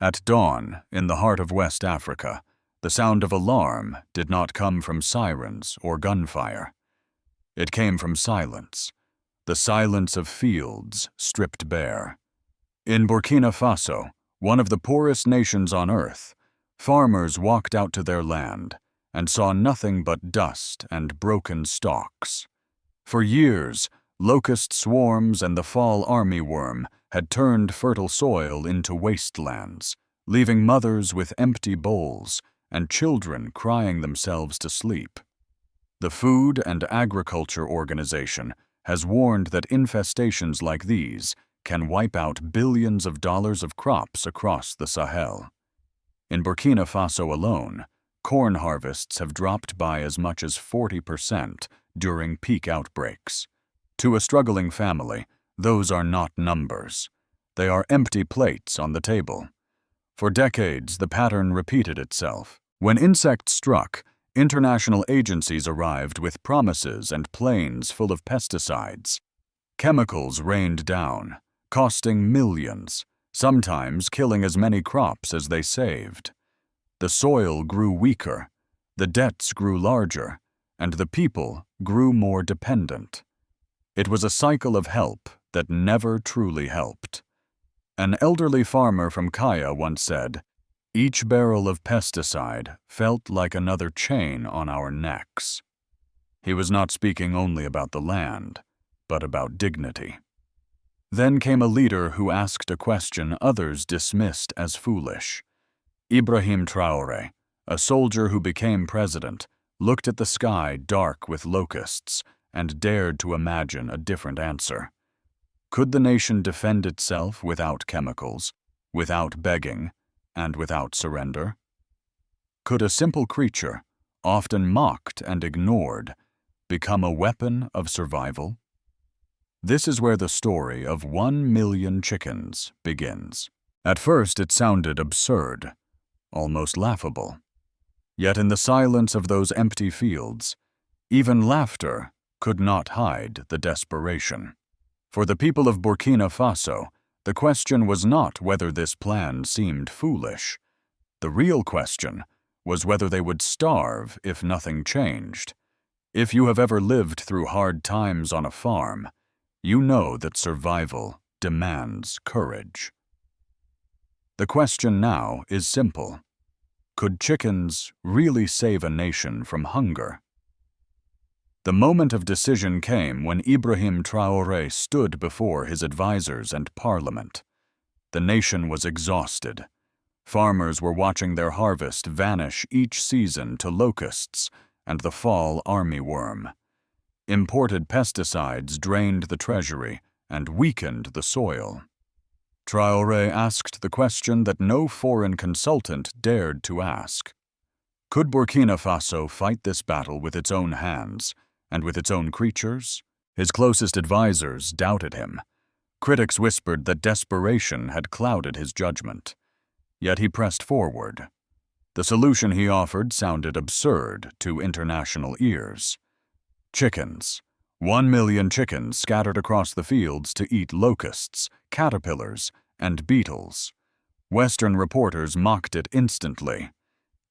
At dawn, in the heart of West Africa, the sound of alarm did not come from sirens or gunfire. It came from silence, the silence of fields stripped bare. In Burkina Faso, one of the poorest nations on earth, farmers walked out to their land and saw nothing but dust and broken stalks. For years, locust swarms and the fall armyworm had turned fertile soil into wastelands, leaving mothers with empty bowls and children crying themselves to sleep. The Food and Agriculture Organization has warned that infestations like these can wipe out billions of dollars of crops across the Sahel. In Burkina Faso alone, corn harvests have dropped by as much as 40% during peak outbreaks. To a struggling family, those are not numbers. They are empty plates on the table. For decades, the pattern repeated itself. When insects struck, international agencies arrived with promises and planes full of pesticides. Chemicals rained down, costing millions, sometimes killing as many crops as they saved. The soil grew weaker, the debts grew larger, and the people grew more dependent. It was a cycle of help that never truly helped. An elderly farmer from Kaya once said, "Each barrel of pesticide felt like another chain on our necks." He was not speaking only about the land, but about dignity. Then came a leader who asked a question others dismissed as foolish. Ibrahim Traoré, a soldier who became president, looked at the sky dark with locusts and dared to imagine a different answer. Could the nation defend itself without chemicals, without begging, and without surrender? Could a simple creature, often mocked and ignored, become a weapon of survival? This is where the story of 1 million chickens begins. At first it sounded absurd, almost laughable. Yet in the silence of those empty fields, even laughter could not hide the desperation. For the people of Burkina Faso, the question was not whether this plan seemed foolish. The real question was whether they would starve if nothing changed. If you have ever lived through hard times on a farm, you know that survival demands courage. The question now is simple. Could chickens really save a nation from hunger? The moment of decision came when Ibrahim Traoré stood before his advisors and parliament. The nation was exhausted. Farmers were watching their harvest vanish each season to locusts and the fall armyworm. Imported pesticides drained the treasury and weakened the soil. Traoré asked the question that no foreign consultant dared to ask. Could Burkina Faso fight this battle with its own hands and with its own creatures? His closest advisors doubted him. Critics whispered that desperation had clouded his judgment. Yet he pressed forward. The solution he offered sounded absurd to international ears. Chickens. 1 million chickens scattered across the fields to eat locusts, caterpillars, and beetles. Western reporters mocked it instantly.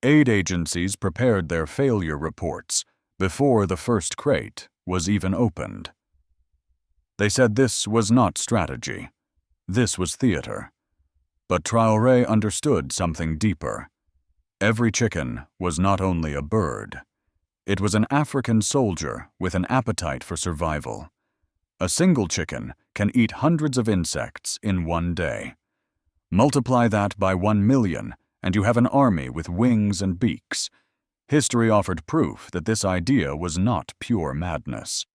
Aid agencies prepared their failure reports before the first crate was even opened. They said this was not strategy. This was theater. But Traoré understood something deeper. Every chicken was not only a bird. It was an African soldier with an appetite for survival. A single chicken can eat hundreds of insects in one day. Multiply that by 1 million, and you have an army with wings and beaks. History offered proof that this idea was not pure madness.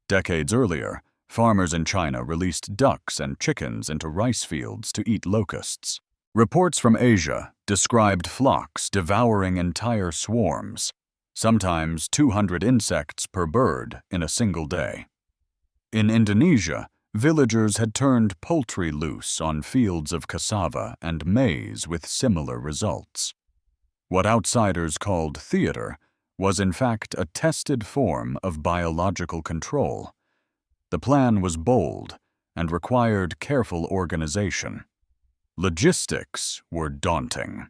Decades earlier, farmers in China released ducks and chickens into rice fields to eat locusts. Reports from Asia described flocks devouring entire swarms, sometimes 200 insects per bird in a single day. In Indonesia, villagers had turned poultry loose on fields of cassava and maize with similar results. What outsiders called theater was in fact a tested form of biological control. The plan was bold and required careful organization. Logistics were daunting.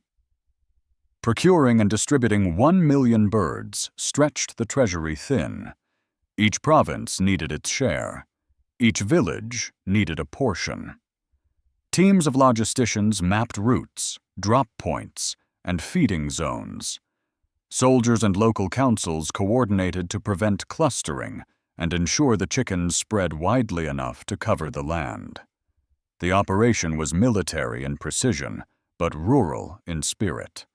Procuring and distributing 1 million birds stretched the treasury thin. Each province needed its share. Each village needed a portion. Teams of logisticians mapped routes, drop points, and feeding zones. Soldiers and local councils coordinated to prevent clustering and ensure the chickens spread widely enough to cover the land. The operation was military in precision, but rural in spirit.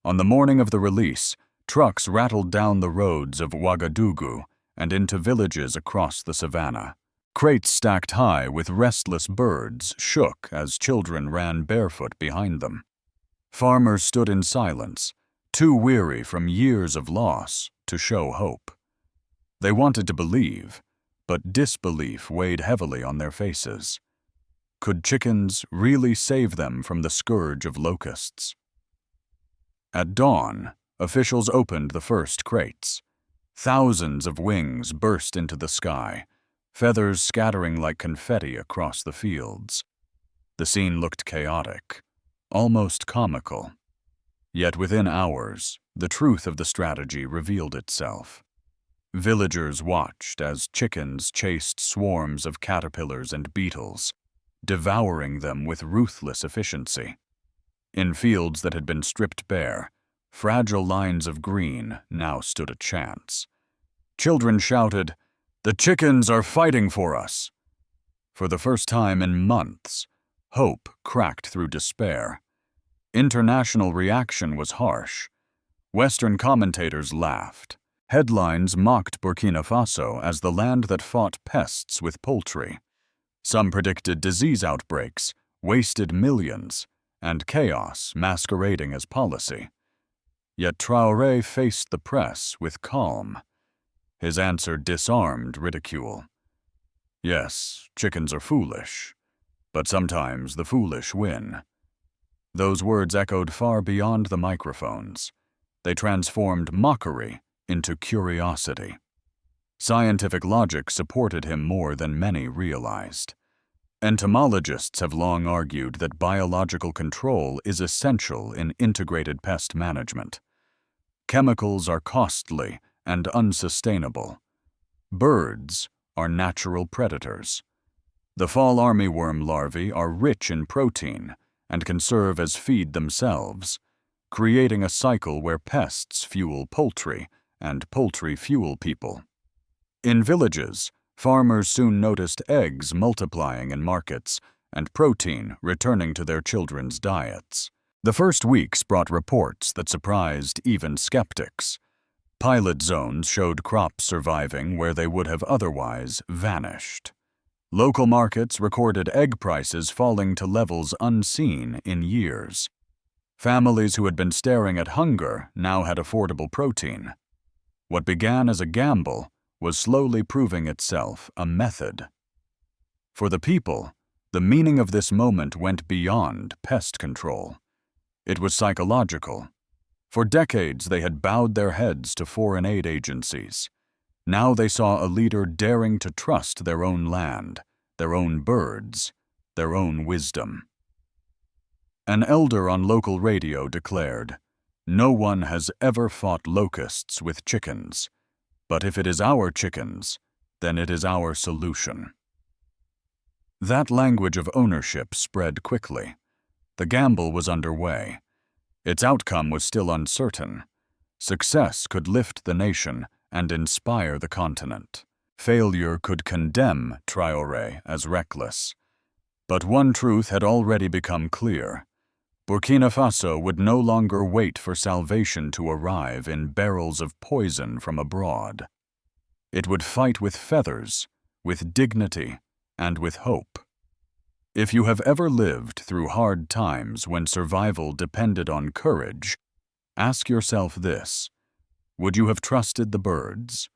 On the morning of the release, trucks rattled down the roads of Ouagadougou and into villages across the savannah. Crates stacked high with restless birds shook as children ran barefoot behind them. Farmers stood in silence, too weary from years of loss to show hope. They wanted to believe, but disbelief weighed heavily on their faces. Could chickens really save them from the scourge of locusts? At dawn, officials opened the first crates. Thousands of wings burst into the sky, feathers scattering like confetti across the fields. The scene looked chaotic, almost comical. Yet within hours, the truth of the strategy revealed itself. Villagers watched as chickens chased swarms of caterpillars and beetles, devouring them with ruthless efficiency. In fields that had been stripped bare, fragile lines of green now stood a chance. Children shouted, "The chickens are fighting for us!" For the first time in months, hope cracked through despair. International reaction was harsh. Western commentators laughed. Headlines mocked Burkina Faso as the land that fought pests with poultry. Some predicted disease outbreaks, wasted millions, and chaos masquerading as policy. Yet Traore faced the press with calm. His answer disarmed ridicule. Yes, chickens are foolish, but sometimes the foolish win. Those words echoed far beyond the microphones. They transformed mockery into curiosity. Scientific logic supported him more than many realized. Entomologists have long argued that biological control is essential in integrated pest management. Chemicals are costly and unsustainable. Birds are natural predators. The fall armyworm larvae are rich in protein and can serve as feed themselves, creating a cycle where pests fuel poultry and poultry fuel people. In villages, farmers soon noticed eggs multiplying in markets and protein returning to their children's diets. The first weeks brought reports that surprised even skeptics. Pilot zones showed crops surviving where they would have otherwise vanished. Local markets recorded egg prices falling to levels unseen in years. Families who had been staring at hunger now had affordable protein. What began as a gamble was slowly proving itself a method. For the people, the meaning of this moment went beyond pest control. It was psychological. For decades they had bowed their heads to foreign aid agencies. Now they saw a leader daring to trust their own land, their own birds, their own wisdom. An elder on local radio declared, "No one has ever fought locusts with chickens, but if it is our chickens, then it is our solution." That language of ownership spread quickly. The gamble was underway. Its outcome was still uncertain. Success could lift the nation and inspire the continent. Failure could condemn Traoré as reckless. But one truth had already become clear. Burkina Faso would no longer wait for salvation to arrive in barrels of poison from abroad. It would fight with feathers, with dignity, and with hope. If you have ever lived through hard times when survival depended on courage, ask yourself this: would you have trusted the birds?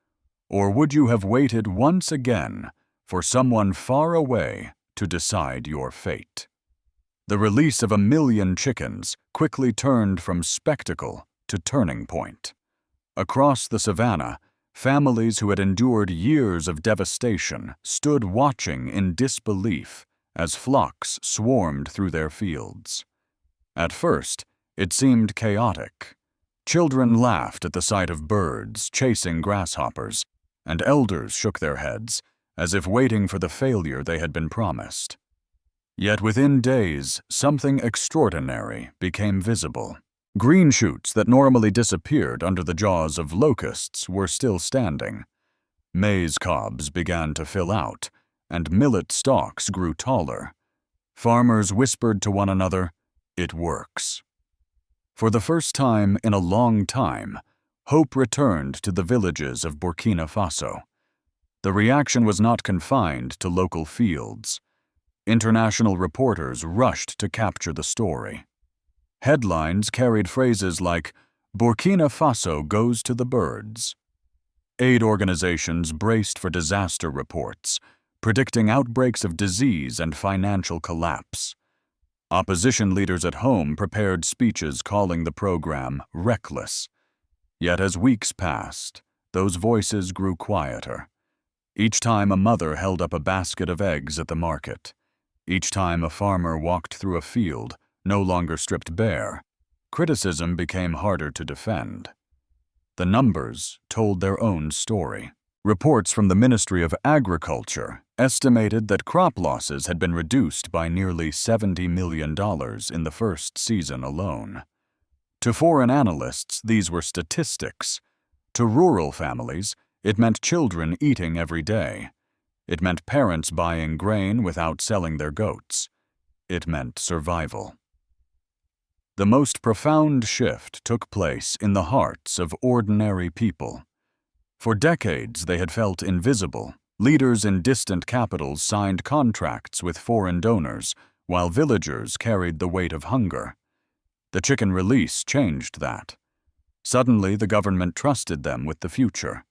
Or would you have waited once again for someone far away to decide your fate? The release of 1 million chickens quickly turned from spectacle to turning point. Across the savannah, families who had endured years of devastation stood watching in disbelief as flocks swarmed through their fields. At first, it seemed chaotic. Children laughed at the sight of birds chasing grasshoppers, and elders shook their heads, as if waiting for the failure they had been promised. Yet within days, something extraordinary became visible. Green shoots that normally disappeared under the jaws of locusts were still standing. Maize cobs began to fill out, and millet stalks grew taller. Farmers whispered to one another, "It works." For the first time in a long time, hope returned to the villages of Burkina Faso. The reaction was not confined to local fields. International reporters rushed to capture the story. Headlines carried phrases like, "Burkina Faso goes to the birds." Aid organizations braced for disaster reports, predicting outbreaks of disease and financial collapse. Opposition leaders at home prepared speeches calling the program reckless. Yet as weeks passed, those voices grew quieter. Each time a mother held up a basket of eggs at the market, each time a farmer walked through a field no longer stripped bare, criticism became harder to defend. The numbers told their own story. Reports from the Ministry of Agriculture estimated that crop losses had been reduced by nearly $70 million in the first season alone. To foreign analysts, these were statistics. To rural families, it meant children eating every day. It meant parents buying grain without selling their goats. It meant survival. The most profound shift took place in the hearts of ordinary people. For decades, they had felt invisible. Leaders in distant capitals signed contracts with foreign donors, while villagers carried the weight of hunger. The chicken release changed that. Suddenly, the government trusted them with the future.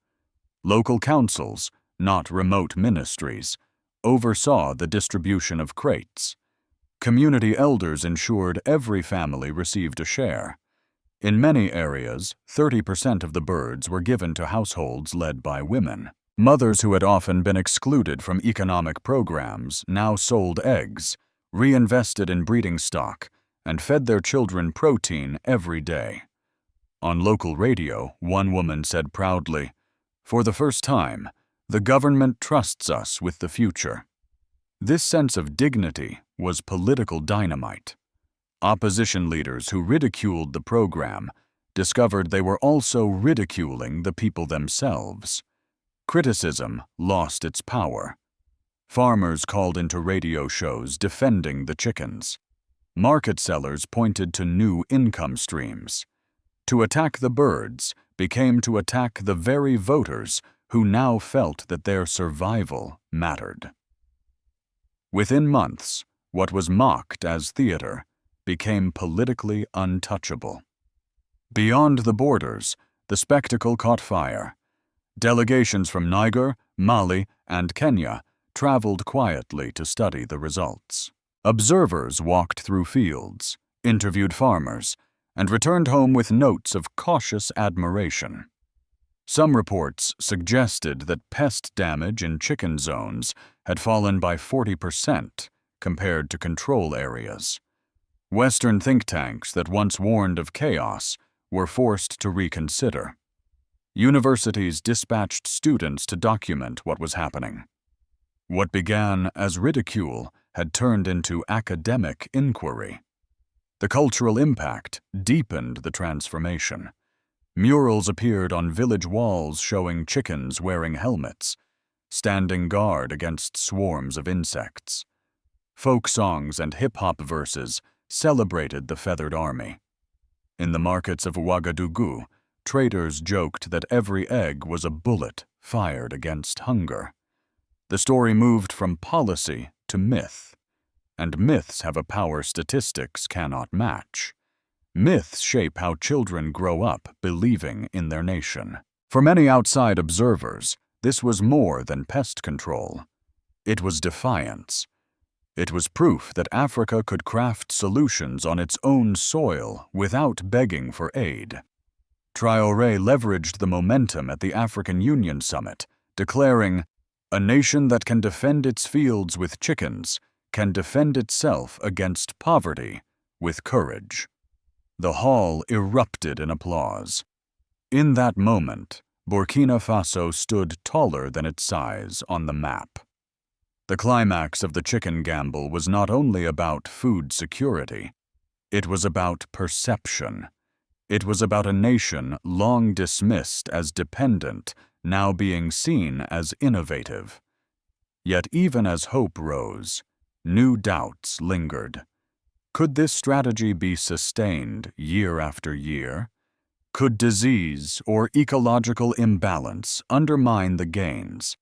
Local councils, not remote ministries, oversaw the distribution of crates. Community elders ensured every family received a share. In many areas, 30% of the birds were given to households led by women. Mothers who had often been excluded from economic programs now sold eggs, reinvested in breeding stock, and fed their children protein every day. On local radio, one woman said proudly, "For the first time, the government trusts us with the future." This sense of dignity was political dynamite. Opposition leaders who ridiculed the program discovered they were also ridiculing the people themselves. Criticism lost its power. Farmers called into radio shows defending the chickens. Market sellers pointed to new income streams. To attack the birds became to attack the very voters who now felt that their survival mattered. Within months, what was mocked as theater became politically untouchable. Beyond the borders, the spectacle caught fire. Delegations from Niger, Mali, and Kenya traveled quietly to study the results. Observers walked through fields, interviewed farmers, and returned home with notes of cautious admiration. Some reports suggested that pest damage in chicken zones had fallen by 40% compared to control areas. Western think tanks that once warned of chaos were forced to reconsider. Universities dispatched students to document what was happening. What began as ridicule had turned into academic inquiry. The cultural impact deepened the transformation. Murals appeared on village walls showing chickens wearing helmets, standing guard against swarms of insects. Folk songs and hip-hop verses celebrated the feathered army. In the markets of Ouagadougou, traders joked that every egg was a bullet fired against hunger. The story moved from policy to myth, and myths have a power statistics cannot match. Myths shape how children grow up believing in their nation. For many outside observers, this was more than pest control. It was defiance. It was proof that Africa could craft solutions on its own soil without begging for aid. Traore leveraged the momentum at the African Union Summit, declaring, "A nation that can defend its fields with chickens can defend itself against poverty with courage." The hall erupted in applause. In that moment, Burkina Faso stood taller than its size on the map. The climax of the chicken gamble was not only about food security, it was about perception. It was about a nation long dismissed as dependent, now being seen as innovative. Yet even as hope rose, new doubts lingered. Could this strategy be sustained year after year? Could disease or ecological imbalance undermine the gains?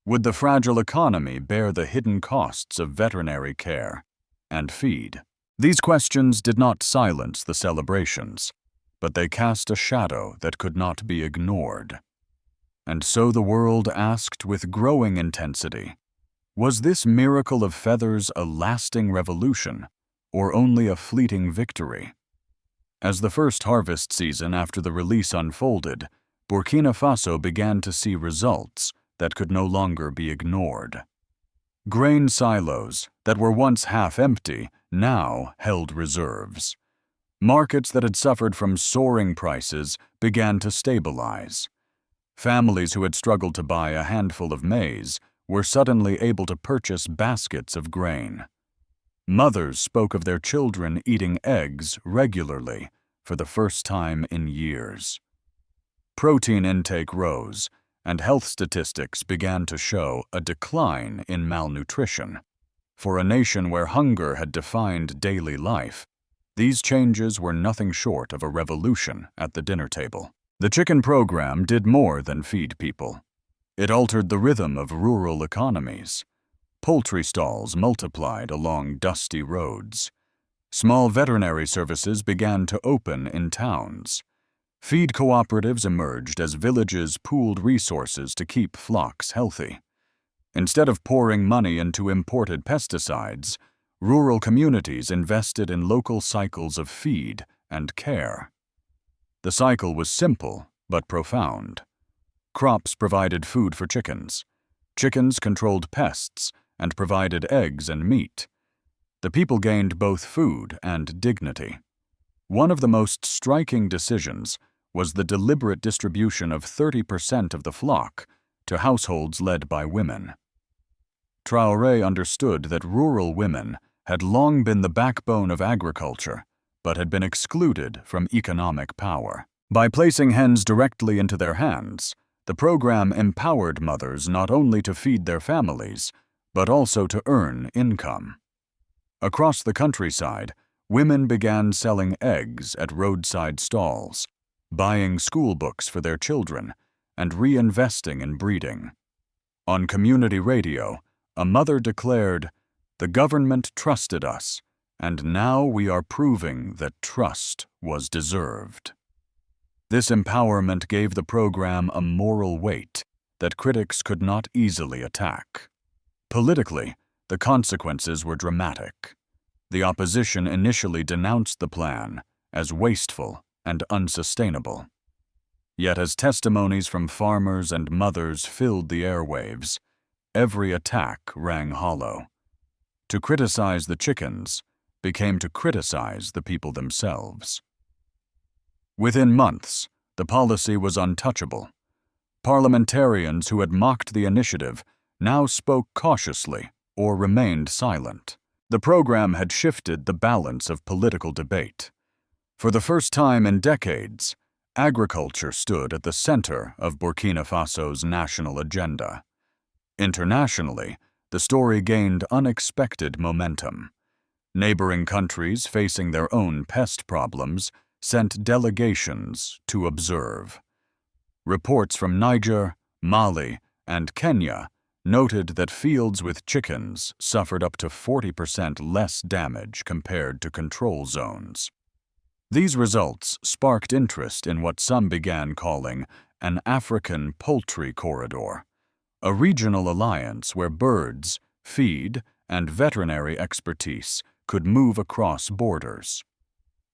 Would the fragile economy bear the hidden costs of veterinary care and feed? These questions did not silence the celebrations, but they cast a shadow that could not be ignored. And so the world asked with growing intensity, was this miracle of feathers a lasting revolution, or only a fleeting victory? As the first harvest season after the release unfolded, Burkina Faso began to see results that could no longer be ignored. Grain silos that were once half empty now held reserves. Markets that had suffered from soaring prices began to stabilize. Families who had struggled to buy a handful of maize were suddenly able to purchase baskets of grain. Mothers spoke of their children eating eggs regularly for the first time in years. Protein intake rose, and health statistics began to show a decline in malnutrition. For a nation where hunger had defined daily life, these changes were nothing short of a revolution at the dinner table. The chicken program did more than feed people. It altered the rhythm of rural economies. Poultry stalls multiplied along dusty roads. Small veterinary services began to open in towns. Feed cooperatives emerged as villages pooled resources to keep flocks healthy. Instead of pouring money into imported pesticides, rural communities invested in local cycles of feed and care. The cycle was simple but profound. Crops provided food for chickens. Chickens controlled pests and provided eggs and meat. The people gained both food and dignity. One of the most striking decisions was the deliberate distribution of 30% of the flock to households led by women. Traore understood that rural women had long been the backbone of agriculture, but had been excluded from economic power. By placing hens directly into their hands, the program empowered mothers not only to feed their families, but also to earn income. Across the countryside, women began selling eggs at roadside stalls, buying school books for their children, and reinvesting in breeding. On community radio, a mother declared, "The government trusted us, and now we are proving that trust was deserved." This empowerment gave the program a moral weight that critics could not easily attack. Politically, the consequences were dramatic. The opposition initially denounced the plan as wasteful and unsustainable. Yet as testimonies from farmers and mothers filled the airwaves, every attack rang hollow. To criticize the chickens became to criticize the people themselves. Within months, the policy was untouchable. Parliamentarians who had mocked the initiative now spoke cautiously or remained silent. The program had shifted the balance of political debate. For the first time in decades, agriculture stood at the center of Burkina Faso's national agenda. Internationally, the story gained unexpected momentum. Neighboring countries facing their own pest problems sent delegations to observe. Reports from Niger, Mali, and Kenya noted that fields with chickens suffered up to 40% less damage compared to control zones. These results sparked interest in what some began calling an African poultry corridor, a regional alliance where birds, feed, and veterinary expertise could move across borders.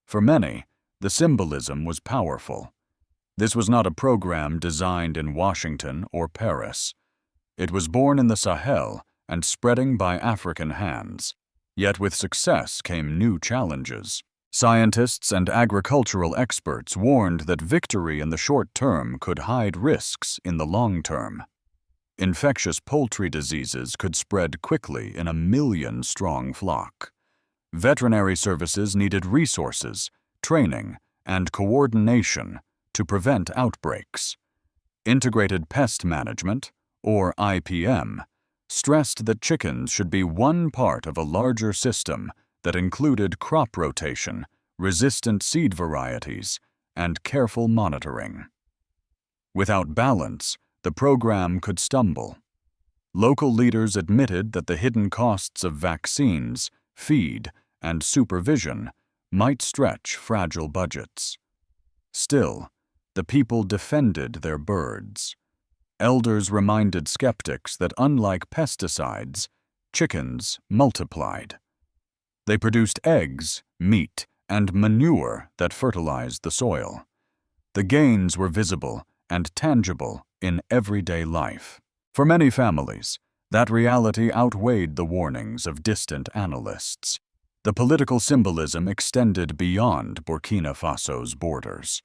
For many, the symbolism was powerful. This was not a program designed in Washington or Paris. It was born in the Sahel and spreading by African hands. Yet with success came new challenges. Scientists and agricultural experts warned that victory in the short term could hide risks in the long term. Infectious poultry diseases could spread quickly in a million-strong flock. Veterinary services needed resources, training, and coordination to prevent outbreaks. Integrated Pest Management, or IPM, stressed that chickens should be one part of a larger system that included crop rotation, resistant seed varieties, and careful monitoring. Without balance, the program could stumble. Local leaders admitted that the hidden costs of vaccines, feed, and supervision might stretch fragile budgets. Still, the people defended their birds. Elders reminded skeptics that unlike pesticides, chickens multiplied. They produced eggs, meat, and manure that fertilized the soil. The gains were visible and tangible in everyday life. For many families, that reality outweighed the warnings of distant analysts. The political symbolism extended beyond Burkina Faso's borders.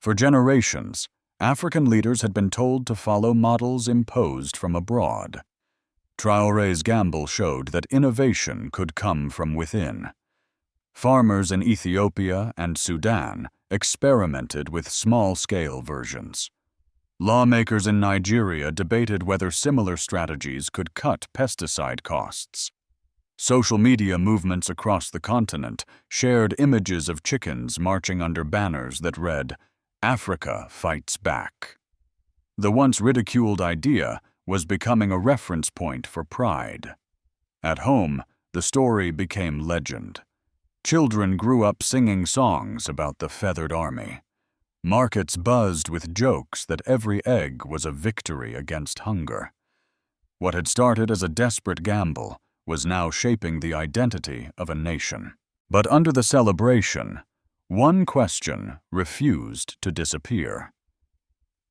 For generations, African leaders had been told to follow models imposed from abroad. Traoré's gamble showed that innovation could come from within. Farmers in Ethiopia and Sudan experimented with small-scale versions. Lawmakers in Nigeria debated whether similar strategies could cut pesticide costs. Social media movements across the continent shared images of chickens marching under banners that read, "Africa fights back." The once ridiculed idea was becoming a reference point for pride. At home, the story became legend. Children grew up singing songs about the feathered army. Markets buzzed with jokes that every egg was a victory against hunger. What had started as a desperate gamble was now shaping the identity of a nation. But under the celebration, one question refused to disappear.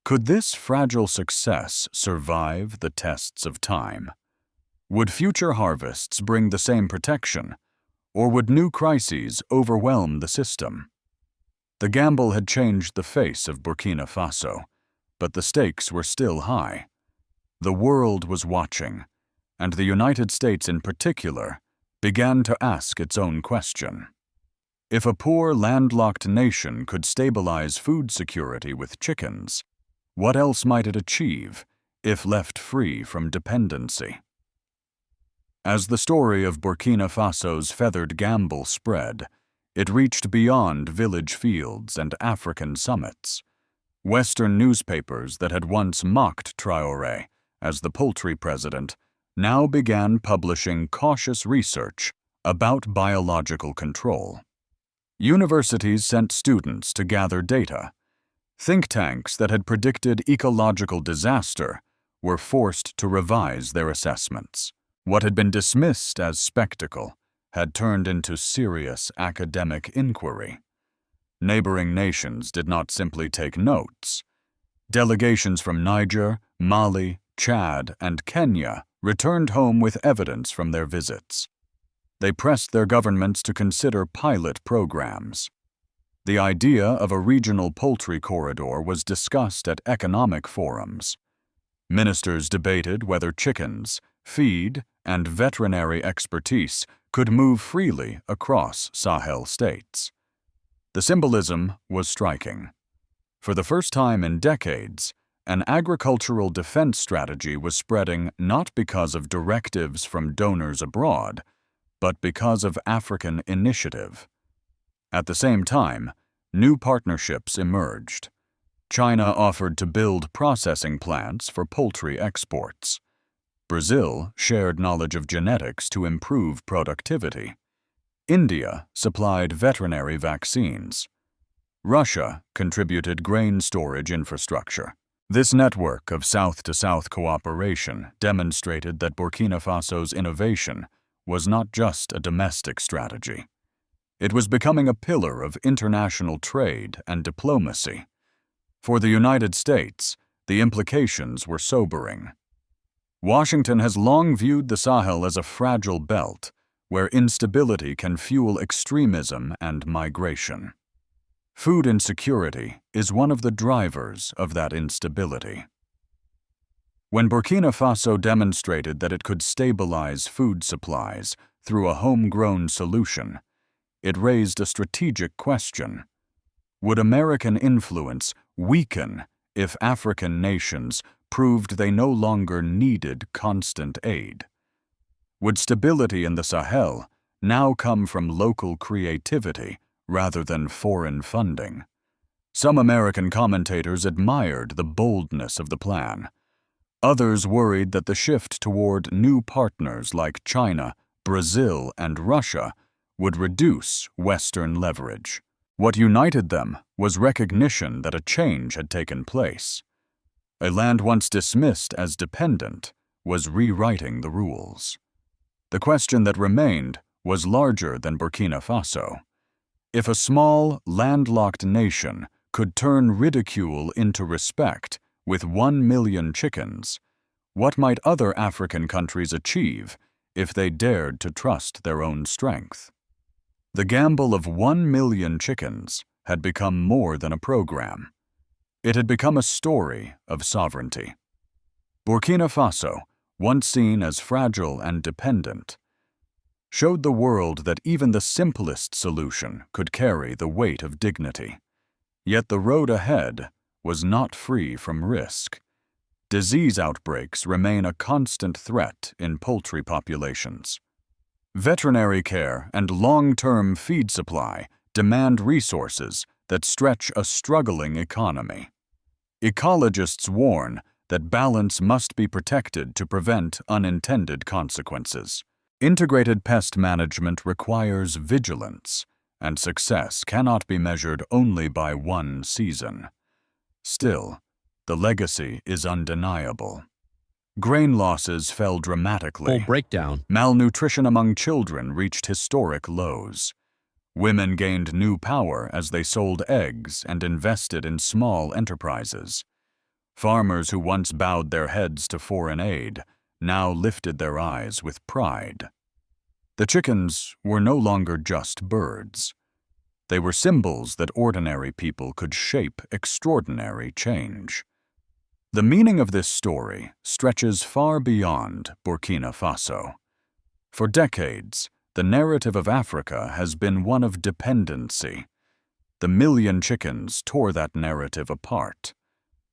Could this fragile success survive the tests of time? Would future harvests bring the same protection, or would new crises overwhelm the system? The gamble had changed the face of Burkina Faso, but the stakes were still high. The world was watching, and the United States in particular began to ask its own question. If a poor, landlocked nation could stabilize food security with chickens, what else might it achieve if left free from dependency? As the story of Burkina Faso's feathered gamble spread, it reached beyond village fields and African summits. Western newspapers that had once mocked Traoré as the poultry president now began publishing cautious research about biological control. Universities sent students to gather data. Think tanks that had predicted ecological disaster were forced to revise their assessments. What had been dismissed as spectacle had turned into serious academic inquiry. Neighboring nations did not simply take notes. Delegations from Niger, Mali, Chad, and Kenya returned home with evidence from their visits. They pressed their governments to consider pilot programs. The idea of a regional poultry corridor was discussed at economic forums. Ministers debated whether chickens, feed, and veterinary expertise could move freely across Sahel states. The symbolism was striking. For the first time in decades, an agricultural defense strategy was spreading not because of directives from donors abroad, but because of African initiative. At the same time, new partnerships emerged. China offered to build processing plants for poultry exports. Brazil shared knowledge of genetics to improve productivity. India supplied veterinary vaccines. Russia contributed grain storage infrastructure. This network of South-to-South cooperation demonstrated that Burkina Faso's innovation was not just a domestic strategy. It was becoming a pillar of international trade and diplomacy. For the United States, the implications were sobering. Washington has long viewed the Sahel as a fragile belt, where instability can fuel extremism and migration. Food insecurity is one of the drivers of that instability. When Burkina Faso demonstrated that it could stabilize food supplies through a homegrown solution, it raised a strategic question. Would American influence weaken if African nations proved they no longer needed constant aid? Would stability in the Sahel now come from local creativity rather than foreign funding? Some American commentators admired the boldness of the plan. Others worried that the shift toward new partners like China, Brazil, and Russia would reduce Western leverage. What united them was recognition that a change had taken place. A land once dismissed as dependent was rewriting the rules. The question that remained was larger than Burkina Faso. If a small, landlocked nation could turn ridicule into respect with 1 million chickens, what might other African countries achieve if they dared to trust their own strength? The gamble of 1 million chickens had become more than a program. It had become a story of sovereignty. Burkina Faso, once seen as fragile and dependent, showed the world that even the simplest solution could carry the weight of dignity. Yet the road ahead was not free from risk. Disease outbreaks remain a constant threat in poultry populations. Veterinary care and long-term feed supply demand resources that stretch a struggling economy. Ecologists warn that balance must be protected to prevent unintended consequences. Integrated pest management requires vigilance, and success cannot be measured only by one season. Still, the legacy is undeniable. Grain losses fell dramatically. Full breakdown. Malnutrition among children reached historic lows. Women gained new power as they sold eggs and invested in small enterprises. Farmers who once bowed their heads to foreign aid now lifted their eyes with pride. The chickens were no longer just birds. They were symbols that ordinary people could shape extraordinary change. The meaning of this story stretches far beyond Burkina Faso. For decades, the narrative of Africa has been one of dependency. The million chickens tore that narrative apart.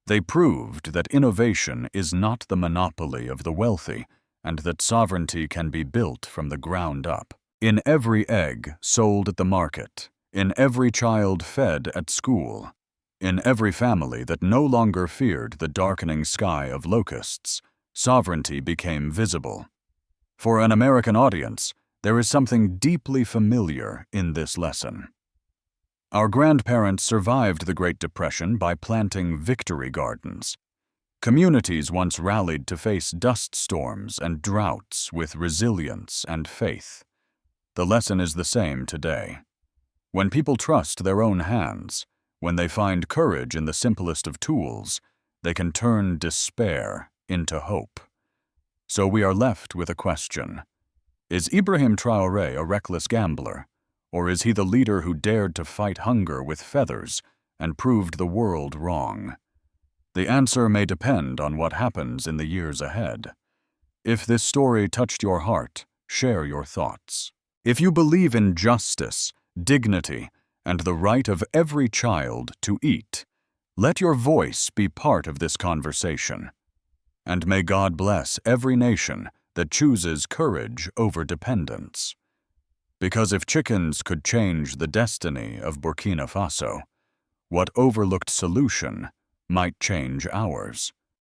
They proved that innovation is not the monopoly of the wealthy, and that sovereignty can be built from the ground up. In every egg sold at the market, in every child fed at school, in every family that no longer feared the darkening sky of locusts, sovereignty became visible. For an American audience, there is something deeply familiar in this lesson. Our grandparents survived the Great Depression by planting victory gardens. Communities once rallied to face dust storms and droughts with resilience and faith. The lesson is the same today. When people trust their own hands, when they find courage in the simplest of tools, they can turn despair into hope. So we are left with a question. Is Ibrahim Traoré a reckless gambler, or is he the leader who dared to fight hunger with feathers and proved the world wrong? The answer may depend on what happens in the years ahead. If this story touched your heart, share your thoughts. If you believe in justice, dignity, and the right of every child to eat, let your voice be part of this conversation. And may God bless every nation that chooses courage over dependence. Because if chickens could change the destiny of Burkina Faso, what overlooked solution might change ours?